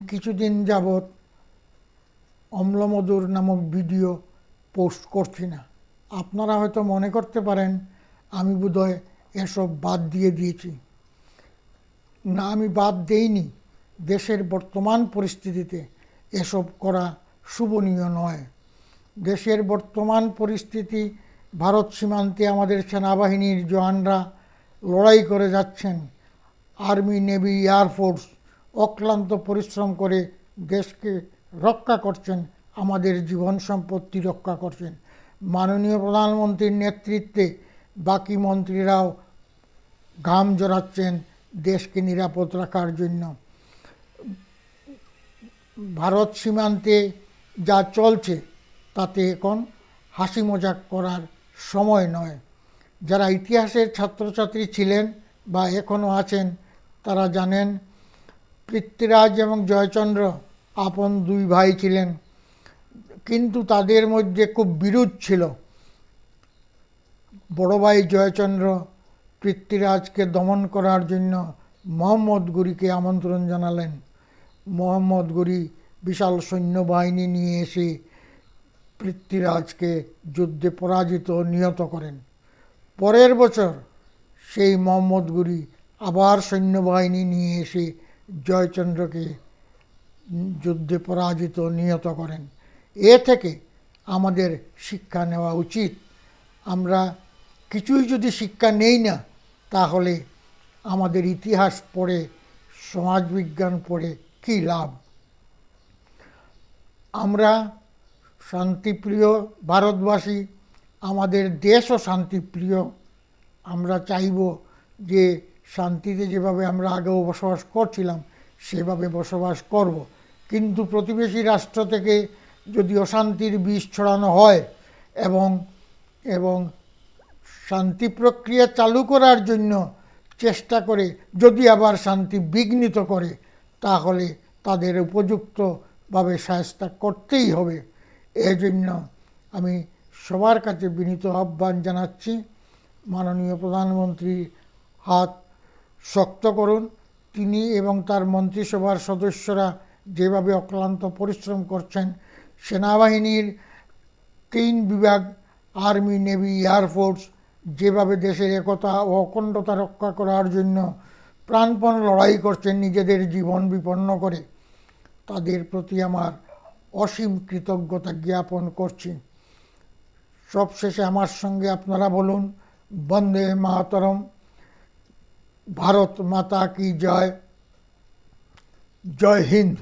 কিছুদিন যাবৎ অম্লমধুর নামক ভিডিও পোস্ট করছি না। আপনারা হয়তো মনে করতে পারেন আমি বোধহয় এসব বাদ দিয়ে দিয়েছি। না, আমি বাদ দেইনি। দেশের বর্তমান পরিস্থিতিতে এসব করা শুভনীয় নয়। দেশের বর্তমান পরিস্থিতি, ভারত সীমান্তে আমাদের সেনাবাহিনীর জওয়ানরা লড়াই করে যাচ্ছেন। আর্মি, নেভি, এয়ারফোর্স অক্লান্ত পরিশ্রম করে দেশকে রক্ষা করছেন, আমাদের জীবন সম্পত্তি রক্ষা করছেন। মাননীয় প্রধানমন্ত্রীর নেতৃত্বে বাকি মন্ত্রীরাও ঘাম জড়াচ্ছেন দেশকে নিরাপদ রাখার জন্য। ভারত সীমান্তে যা চলছে তাতে এখন হাসি মজাক করার সময় নয়। যারা ইতিহাসের ছাত্রছাত্রী ছিলেন বা এখনও আছেন তারা জানেন পৃথ্বীরাজ এবং জয়চন্দ্র আপন দুই ভাই ছিলেন, কিন্তু তাদের মধ্যে খুব বিরোধ ছিল। বড় ভাই জয়চন্দ্র পৃথ্বীরাজকে দমন করার জন্য মোহাম্মদ ঘুরিকে আমন্ত্রণ জানালেন। মোহাম্মদ ঘুরি বিশাল সৈন্যবাহিনী নিয়ে এসে পৃথ্বীরাজকে যুদ্ধে পরাজিত নিহত করেন। পরের বছর সেই মোহাম্মদ ঘুরি আবার সৈন্যবাহিনী নিয়ে এসে জয়চন্দ্রকে যুদ্ধে পরাজিত নিহত করেন। এ থেকে আমাদের শিক্ষা নেওয়া উচিত। আমরা কিছুই যদি শিক্ষা নেই না, তাহলে আমাদের ইতিহাস পড়ে, সমাজবিজ্ঞান পড়ে কী লাভ? আমরা শান্তিপ্রিয় ভারতবাসী, আমাদের দেশও শান্তিপ্রিয়। আমরা চাইব যে শান্তিতে যেভাবে আমরা আগেও বসবাস করছিলাম সেভাবে বসবাস করব। কিন্তু প্রতিবেশী রাষ্ট্র থেকে যদি অশান্তির বীজ ছড়ানো হয় এবং শান্তি প্রক্রিয়া চালু করার জন্য চেষ্টা করে যদি আবার শান্তি বিঘ্নিত করে, তাহলে তাদের উপযুক্তভাবে শায়েস্তা করতেই হবে। এজন্য আমি সবার কাছে বিনীত আহ্বান জানাচ্ছি, মাননীয় প্রধানমন্ত্রীর হাত শক্ত করুন। তিনি এবং তার মন্ত্রিসভার সদস্যরা যেভাবে অক্লান্ত পরিশ্রম করছেন, সেনাবাহিনীর 3 বিভাগ আর্মি, নেভি, এয়ারফোর্স যেভাবে দেশের একতা ও অখণ্ডতা রক্ষা করার জন্য প্রাণপণ লড়াই করছেন নিজেদের জীবন বিপন্ন করে, তাদের প্রতি আমার অসীম কৃতজ্ঞতা জ্ঞাপন করছি। সবশেষে আমার সঙ্গে আপনারা বলুন, বন্দে মাতরম। ভারত মাতা কি জয়। জয় হিন্দ।